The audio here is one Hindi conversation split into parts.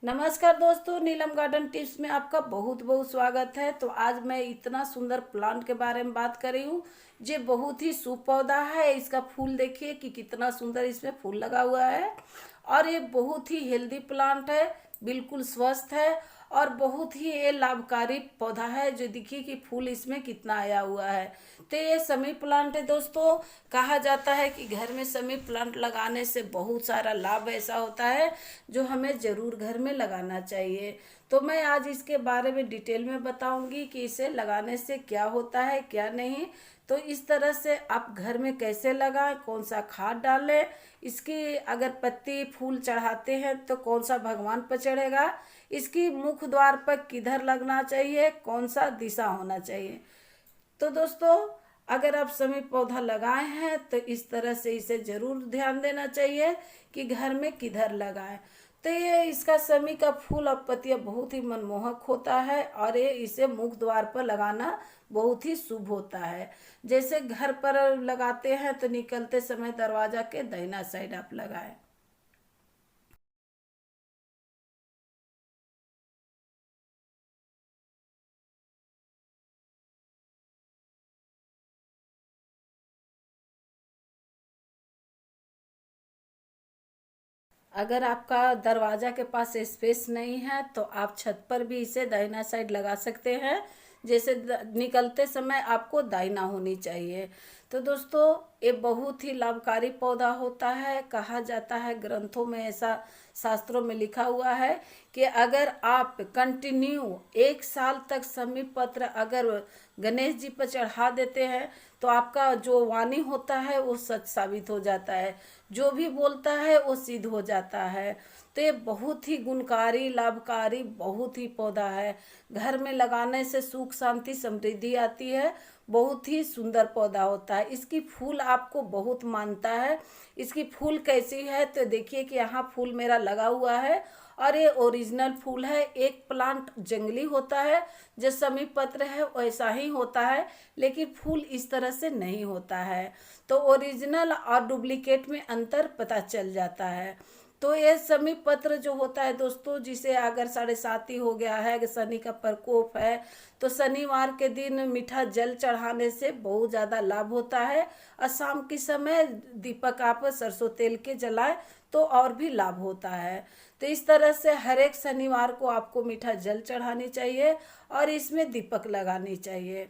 नमस्कार दोस्तों, नीलम गार्डन टिप्स में आपका बहुत बहुत स्वागत है। तो आज मैं इतना सुंदर प्लांट के बारे में बात कर रही हूँ। ये बहुत ही शुभ पौधा है। इसका फूल देखिए कि कितना सुंदर इसमें फूल लगा हुआ है और ये बहुत ही हेल्दी प्लांट है, बिल्कुल स्वस्थ है और बहुत ही ये लाभकारी पौधा है। जो देखिए कि फूल इसमें कितना आया हुआ है। तो ये समी प्लांट है दोस्तों। कहा जाता है कि घर में समी प्लांट लगाने से बहुत सारा लाभ ऐसा होता है जो हमें ज़रूर घर में लगाना चाहिए। तो मैं आज इसके बारे में डिटेल में बताऊंगी कि इसे लगाने से क्या होता है क्या नहीं। तो इस तरह से आप घर में कैसे लगाएं, कौन सा खाद डालें, इसकी अगर पत्ती फूल चढ़ाते हैं तो कौन सा भगवान पर चढ़ेगा, इसकी मुख्य द्वार पर किधर लगना चाहिए, कौन सा दिशा होना चाहिए। तो दोस्तों, अगर आप समी पौधा लगाए हैं तो इस तरह से इसे जरूर ध्यान देना चाहिए कि घर में किधर लगाएं। तो ये इसका समी का फूल और पत्तियां बहुत ही मनमोहक होता है और ये इसे मुख्य द्वार पर लगाना बहुत ही शुभ होता है। जैसे घर पर लगाते हैं तो निकलते समय दरवाजा के दाहिना साइड आप लगाएं। अगर आपका दरवाजा के पास स्पेस नहीं है तो आप छत पर भी इसे दाहिना साइड लगा सकते हैं। जैसे निकलते समय आपको दाहिना होनी चाहिए। तो दोस्तों, ये बहुत ही लाभकारी पौधा होता है। कहा जाता है, ग्रंथों में ऐसा शास्त्रों में लिखा हुआ है कि अगर आप कंटिन्यू 1 साल तक समी पत्र अगर गणेश जी पर चढ़ा देते हैं तो आपका जो वाणी होता है वो सच साबित हो जाता है, जो भी बोलता है वो सिद्ध हो जाता है। तो ये बहुत ही गुणकारी लाभकारी बहुत ही पौधा है। घर में लगाने से सुख शांति समृद्धि आती है। बहुत ही सुंदर पौधा होता है। इसकी फूल आपको बहुत मानता है। इसकी फूल कैसी है तो देखिए कि यहाँ फूल मेरा लगा हुआ है और ये ओरिजिनल फूल है। एक प्लांट जंगली होता है, जो समी पत्र है वैसा ही होता है, लेकिन फूल इस तरह से नहीं होता है। तो ओरिजिनल और डुप्लीकेट में अंतर पता चल जाता है। तो ये समी पत्र जो होता है दोस्तों, जिसे अगर 7.5 हो गया है, शनि का प्रकोप है, तो शनिवार के दिन मीठा जल चढ़ाने से बहुत ज़्यादा लाभ होता है। और शाम के समय दीपक आप सरसों तेल के जलाएं तो और भी लाभ होता है। तो इस तरह से हर एक शनिवार को आपको मीठा जल चढ़ानी चाहिए और इसमें दीपक लगानी चाहिए।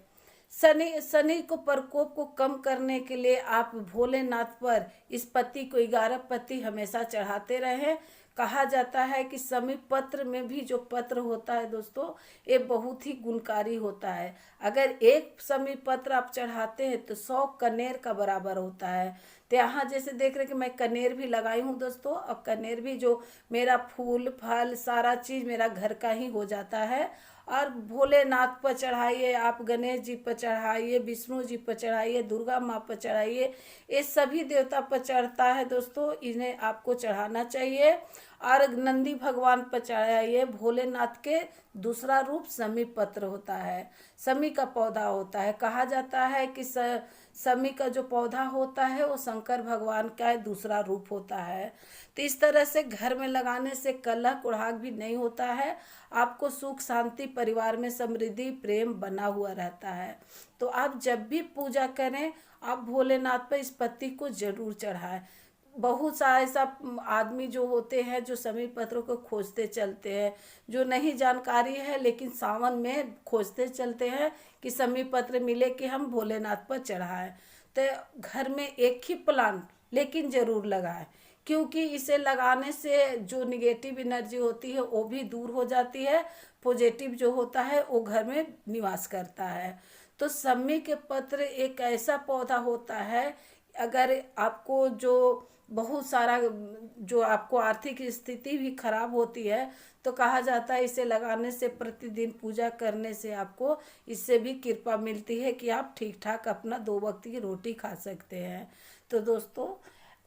शनि शनि को प्रकोप को कम करने के लिए आप भोलेनाथ पर इस पत्ती को 11 पत्ती हमेशा चढ़ाते रहें। कहा जाता है कि समी पत्र में भी जो पत्र होता है दोस्तों, ये बहुत ही गुणकारी होता है। अगर एक समी पत्र आप चढ़ाते हैं तो 100 कनेर का बराबर होता है। तो यहाँ जैसे देख रहे कि मैं कनेर भी लगाई हूँ दोस्तों, और कनेर भी जो मेरा फूल फल सारा चीज मेरा घर का ही हो जाता है। और भोलेनाथ पर चढ़ाइए, आप गणेश जी पर चढ़ाइए, विष्णु जी पर चढ़ाइए, दुर्गा माँ पर चढ़ाइए, ये सभी देवता पर चढ़ता है दोस्तों, इन्हें आपको चढ़ाना चाहिए। और नंदी भगवान पर चढ़ाइए। भोलेनाथ के दूसरा रूप समी पत्र होता है, समी का पौधा होता है। कहा जाता है कि समी का जो पौधा होता है वो शंकर भगवान का दूसरा रूप होता है। तो इस तरह से घर में लगाने से कलह कुढ़ाग भी नहीं होता है। आपको सुख शांति परिवार में समृद्धि प्रेम बना हुआ रहता है। तो आप जब भी पूजा करें आप भोलेनाथ पर इस पत्ती को जरूर चढ़ाएं। बहुत सा ऐसा आदमी जो होते हैं जो समी पत्रों को खोजते चलते हैं, जो नहीं जानकारी है लेकिन सावन में खोजते चलते हैं कि समी पत्र मिले कि हम भोलेनाथ पर चढ़ाएं। तो घर में एक ही प्लांट लेकिन जरूर लगाएं, क्योंकि इसे लगाने से जो निगेटिव एनर्जी होती है वो भी दूर हो जाती है, पॉजिटिव जो होता है वो घर में निवास करता है। तो समी के पत्र एक ऐसा पौधा होता है, अगर आपको जो बहुत सारा जो आपको आर्थिक स्थिति भी खराब होती है तो कहा जाता है इसे लगाने से प्रतिदिन पूजा करने से आपको इससे भी कृपा मिलती है कि आप ठीक ठाक अपना 2 वक्त की रोटी खा सकते हैं। तो दोस्तों,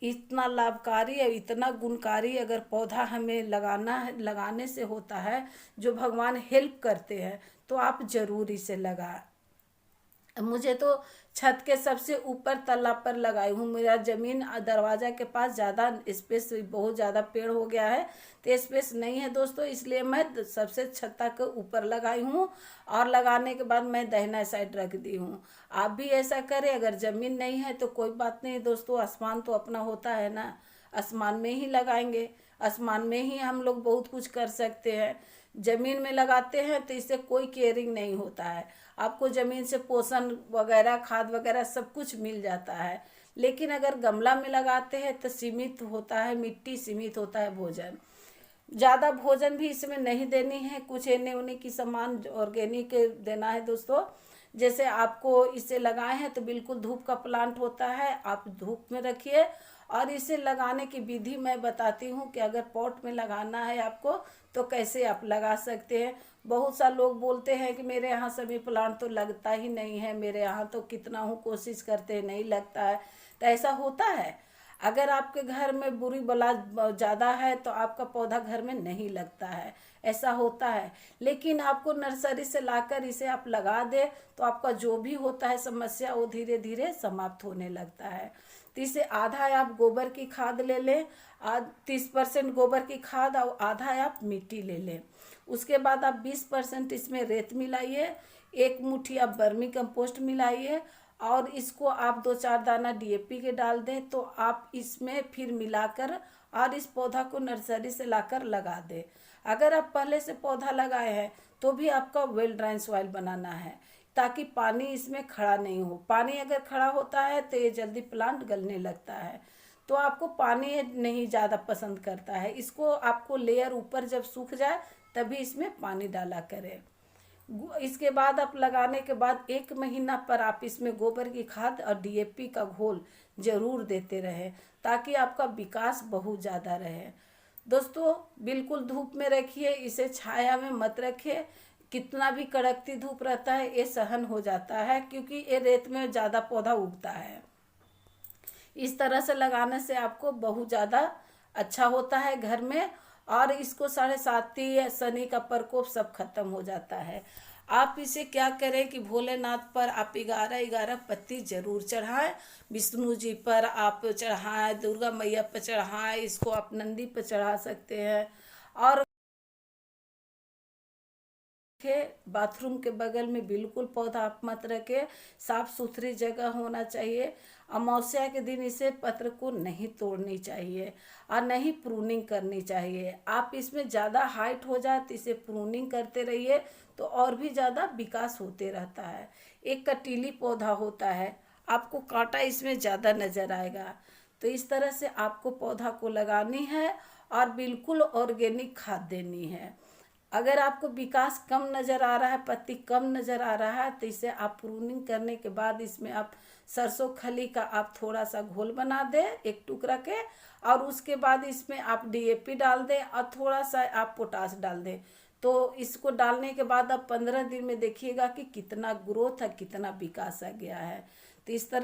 इतना लाभकारी और इतना गुणकारी अगर पौधा हमें लगाना है, लगाने से होता है, जो भगवान हेल्प करते हैं, तो आप जरूर इसे लगाएं। मुझे तो छत के सबसे ऊपर तल्ला पर लगाई हूँ। मेरा ज़मीन दरवाज़ा के पास ज़्यादा स्पेस, बहुत ज़्यादा पेड़ हो गया है तो स्पेस नहीं है दोस्तों, इसलिए मैं सबसे छत्ता के ऊपर लगाई हूँ। और लगाने के बाद मैं दाहिना साइड रख दी हूँ। आप भी ऐसा करें। अगर ज़मीन नहीं है तो कोई बात नहीं दोस्तों, आसमान तो अपना होता है ना, आसमान में ही लगाएंगे। आसमान में ही हम लोग बहुत कुछ कर सकते हैं। ज़मीन में लगाते हैं तो इससे कोई केयरिंग नहीं होता है। आपको ज़मीन से पोषण वगैरह, खाद वगैरह सब कुछ मिल जाता है। लेकिन अगर गमला में लगाते हैं तो सीमित होता है मिट्टी, सीमित होता है भोजन। ज़्यादा भोजन भी इसमें नहीं देनी है, कुछ एने उने की सामान ऑर्गेनिक देना है दोस्तों। जैसे आपको इसे लगाए हैं तो बिल्कुल धूप का प्लांट होता है, आप धूप में रखिए। और इसे लगाने की विधि मैं बताती हूँ कि अगर पॉट में लगाना है आपको तो कैसे आप लगा सकते हैं। बहुत सा लोग बोलते हैं कि मेरे यहाँ सभी प्लांट तो लगता ही नहीं है, मेरे यहाँ तो कितना हूँ कोशिश करते हैं नहीं लगता है। तो ऐसा होता है। अगर आपके घर में बुरी बला ज़्यादा है तो आपका पौधा घर में नहीं लगता है, ऐसा होता है। लेकिन आपको नर्सरी से लाकर इसे आप लगा दे तो आपका जो भी होता है समस्या वो धीरे धीरे समाप्त होने लगता है। तो इसे आधा आप गोबर की खाद ले लें, 30% गोबर की खाद और आधा आप मिट्टी ले लें। उसके बाद आप 20% इसमें रेत मिलाइए, 1 मुट्ठी आप वर्मी कंपोस्ट मिलाइए और इसको आप 2-4 दाना डीएपी के डाल दें। तो आप इसमें फिर मिलाकर और इस पौधा को नर्सरी से लाकर लगा दें। अगर आप पहले से पौधा लगाए हैं तो भी आपका वेल ड्राइन सॉइल बनाना है, ताकि पानी इसमें खड़ा नहीं हो। पानी अगर खड़ा होता है तो ये जल्दी प्लांट गलने लगता है। तो आपको पानी नहीं ज़्यादा पसंद करता है, इसको आपको लेयर ऊपर जब सूख जाए तभी इसमें पानी डाला करें। इसके बाद आप लगाने के बाद 1 महीना पर आप इसमें गोबर की खाद और डीएपी का घोल जरूर देते रहें, ताकि आपका विकास बहुत ज़्यादा रहे। दोस्तों बिल्कुल धूप में रखिए, इसे छाया में मत रखिए। कितना भी कड़कती धूप रहता है ये सहन हो जाता है, क्योंकि ये रेत में ज़्यादा पौधा उगता है। इस तरह से लगाने से आपको बहुत ज़्यादा अच्छा होता है घर में। और इसको 7.5 शनि का प्रकोप सब खत्म हो जाता है। आप इसे क्या करें कि भोलेनाथ पर आप 11 पत्ती जरूर चढ़ाएं। विष्णु जी पर आप चढ़ाएं, दुर्गा मैया पर चढ़ाएं, इसको आप नंदी पर चढ़ा सकते हैं। और बाथरूम के बगल में बिल्कुल पौधा आप मत रखें, साफ सुथरी जगह होना चाहिए। अमावस्या के दिन इसे पत्र को नहीं तोड़नी चाहिए और नहीं प्रूनिंग करनी चाहिए। आप इसमें ज़्यादा हाइट हो जाए तो इसे प्रूनिंग करते रहिए तो और भी ज़्यादा विकास होते रहता है। एक कटीली पौधा होता है, आपको कांटा इसमें ज़्यादा नज़र आएगा। तो इस तरह से आपको पौधा को लगानी है और बिल्कुल ऑर्गेनिक खाद देनी है। अगर आपको विकास कम नज़र आ रहा है, पत्ती कम नज़र आ रहा है, तो इसे आप प्रूनिंग करने के बाद इसमें आप सरसों खली का आप थोड़ा सा घोल बना दें 1 टुकड़ा के। और उसके बाद इसमें आप डीएपी डाल दें और थोड़ा सा आप पोटाश डाल दें। तो इसको डालने के बाद आप 15 दिन में देखिएगा कि कितना ग्रोथ है, कितना विकास आ गया है। तो इस तरह